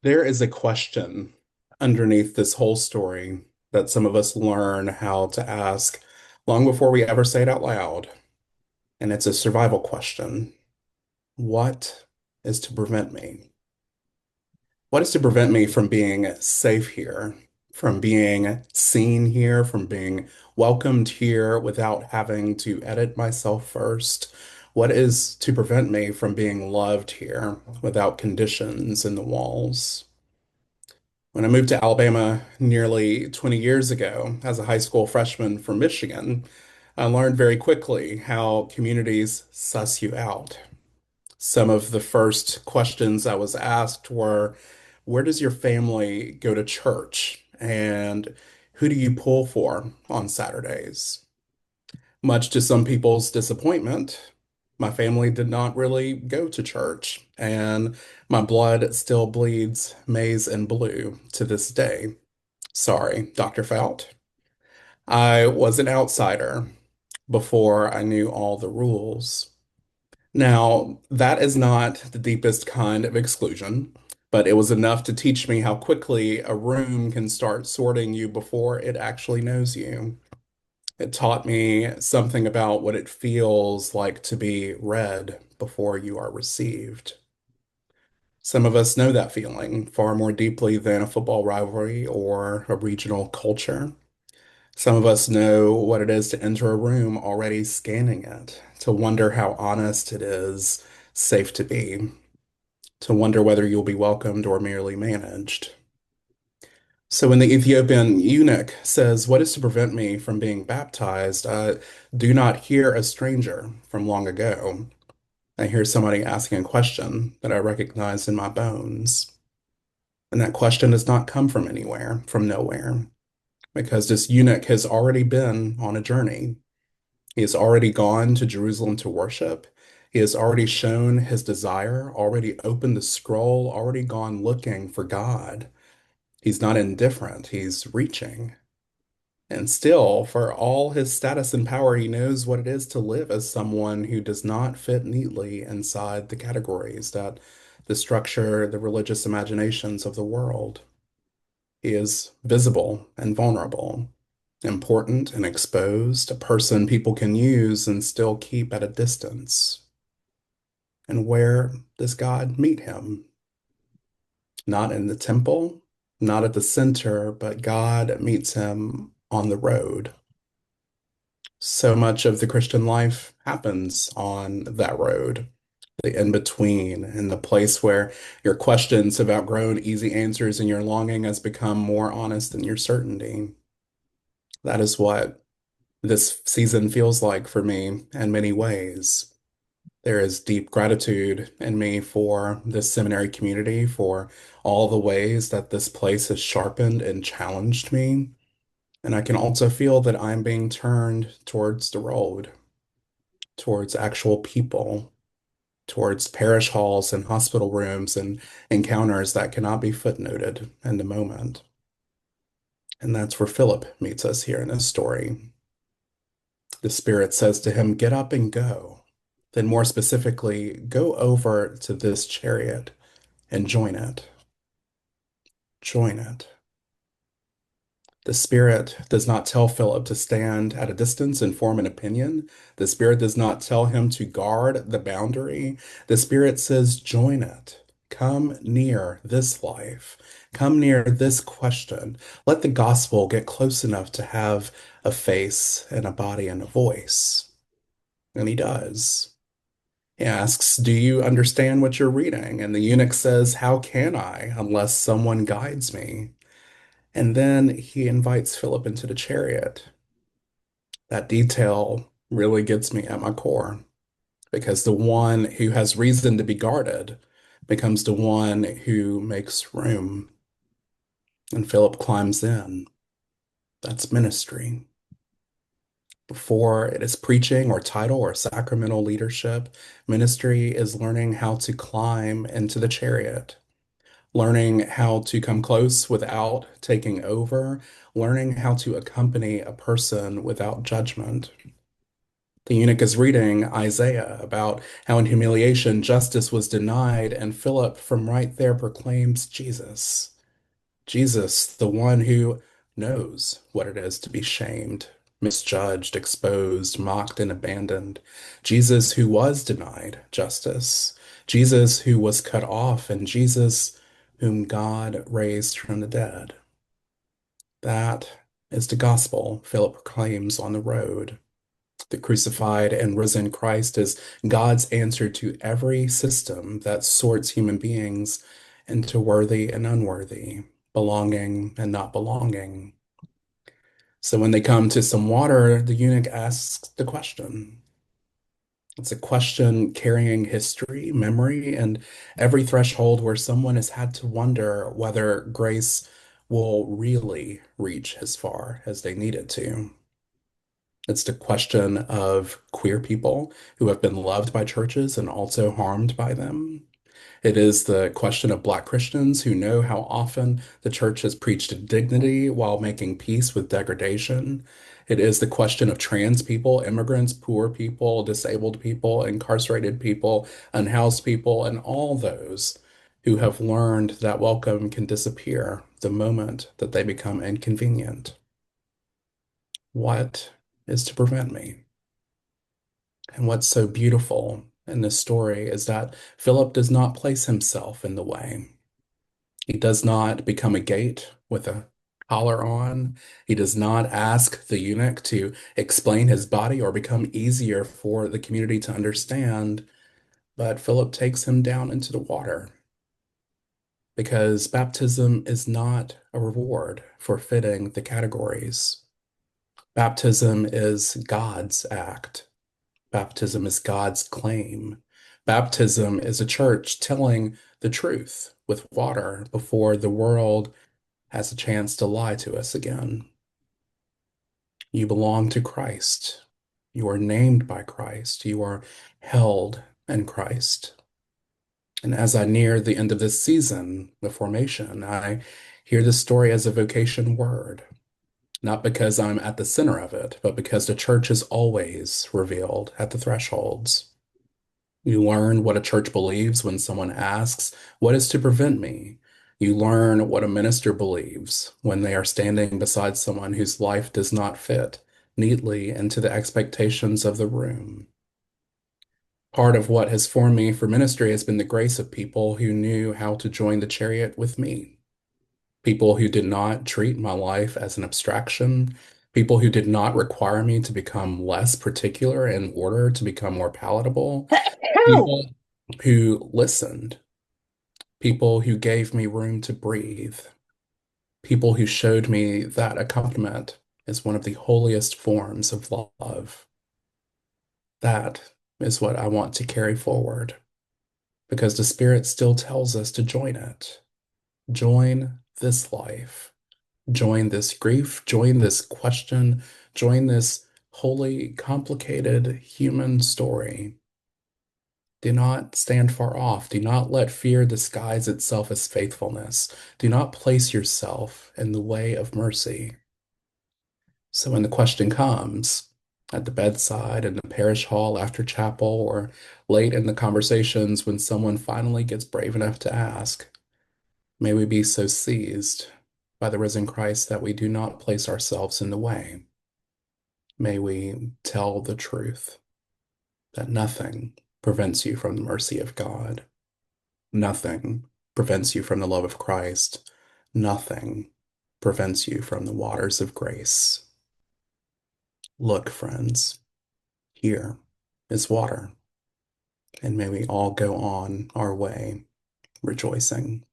There is a question underneath this whole story that some of us learn how to ask long before we ever say it out loud. And it's a survival question. What is to prevent me? What is to prevent me from being safe here, from being seen here, from being welcomed here without having to edit myself first? What is to prevent me from being loved here without conditions in the walls? When I moved to Alabama nearly 20 years ago as a high school freshman from Michigan, I learned very quickly how communities suss you out. Some of the first questions I was asked were, where does your family go to church? And who do you pull for on Saturdays? Much to some people's disappointment, my family did not really go to church, and my blood still bleeds maize and blue to this day. Sorry, Dr. Fout. I was an outsider before I knew all the rules. Now, that is not the deepest kind of exclusion, but it was enough to teach me how quickly a room can start sorting you before it actually knows you. It taught me something about what it feels like to be read before you are received. Some of us know that feeling far more deeply than a football rivalry or a regional culture. Some of us know what it is to enter a room already scanning it, to wonder how honest it is safe to be, to wonder whether you'll be welcomed or merely managed. So when the Ethiopian eunuch says, what is to prevent me from being baptized? Do not hear a stranger from long ago. I hear somebody asking a question that I recognize in my bones. And that question does not come from anywhere, from nowhere, because this eunuch has already been on a journey. He has already gone to Jerusalem to worship. He has already shown his desire, already opened the scroll, already gone looking for God. He's not indifferent, he's reaching. And still, for all his status and power, he knows what it is to live as someone who does not fit neatly inside the categories that the structure, the religious imaginations of the world. He is visible and vulnerable, important and exposed, a person people can use and still keep at a distance. And where does God meet him? Not in the temple, not at the center, but God meets him on the road. So much of the Christian life happens on that road, the in between, and the place where your questions have outgrown easy answers and your longing has become more honest than your certainty. That is what this season feels like for me in many ways. There is deep gratitude in me for this seminary community, for all the ways that this place has sharpened and challenged me. And I can also feel that I'm being turned towards the road, towards actual people, towards parish halls and hospital rooms and encounters that cannot be footnoted in the moment. And that's where Philip meets us here in this story. The Spirit says to him, get up and go. Then, more specifically, go over to this chariot and join it. Join it. The Spirit does not tell Philip to stand at a distance and form an opinion. The Spirit does not tell him to guard the boundary. The Spirit says, join it. Come near this life. Come near this question. Let the gospel get close enough to have a face and a body and a voice. And he does. He asks, do you understand what you're reading? And the eunuch says, how can I unless someone guides me? And then he invites Philip into the chariot. That detail really gets me at my core because the one who has reason to be guarded becomes the one who makes room. And Philip climbs in. That's ministry. Before it is preaching or title or sacramental leadership, ministry is learning how to climb into the chariot, learning how to come close without taking over, learning how to accompany a person without judgment. The eunuch is reading Isaiah about how in humiliation justice was denied, and Philip from right there proclaims Jesus. Jesus, the one who knows what it is to be shamed, misjudged, exposed, mocked, and abandoned. Jesus, who was denied justice. Jesus, who was cut off, and Jesus, whom God raised from the dead. That is the gospel Philip proclaims on the road. The crucified and risen Christ is God's answer to every system that sorts human beings into worthy and unworthy, belonging and not belonging. So when they come to some water, the eunuch asks the question. It's a question carrying history, memory, and every threshold where someone has had to wonder whether grace will really reach as far as they need it to. It's the question of queer people who have been loved by churches and also harmed by them. It is the question of Black Christians who know how often the church has preached dignity while making peace with degradation. It is the question of trans people, immigrants, poor people, disabled people, incarcerated people, unhoused people, and all those who have learned that welcome can disappear the moment that they become inconvenient. What is to prevent me? And what's so beautiful in this story is that Philip does not place himself in the way. He does not become a gate with a collar on. He does not ask the eunuch to explain his body or become easier for the community to understand. But Philip takes him down into the water because baptism is not a reward for fitting the categories. Baptism is God's act. Baptism is God's claim. Baptism is a church telling the truth with water before the world has a chance to lie to us again. You belong to Christ. You are named by Christ. You are held in Christ. And as I near the end of this season, the formation, I hear this story as a vocation word, not because I'm at the center of it, but because the church is always revealed at the thresholds. You learn what a church believes when someone asks, "What is to prevent me?" You learn what a minister believes when they are standing beside someone whose life does not fit neatly into the expectations of the room. Part of what has formed me for ministry has been the grace of people who knew how to join the chariot with me. People who did not treat my life as an abstraction. People who did not require me to become less particular in order to become more palatable. People who listened, people who gave me room to breathe, people who showed me that accompaniment is one of the holiest forms of love. That is what I want to carry forward because the Spirit still tells us to join it. Join this life, join this grief, join this question, join this wholly complicated human story. Do not stand far off. Do not let fear disguise itself as faithfulness. Do not place yourself in the way of mercy. So when the question comes at the bedside, in the parish hall after chapel, or late in the conversations when someone finally gets brave enough to ask, may we be so seized by the risen Christ that we do not place ourselves in the way. May we tell the truth that nothing prevents you from the mercy of God. Nothing prevents you from the love of Christ. Nothing prevents you from the waters of grace. Look, friends, here is water, and may we all go on our way rejoicing.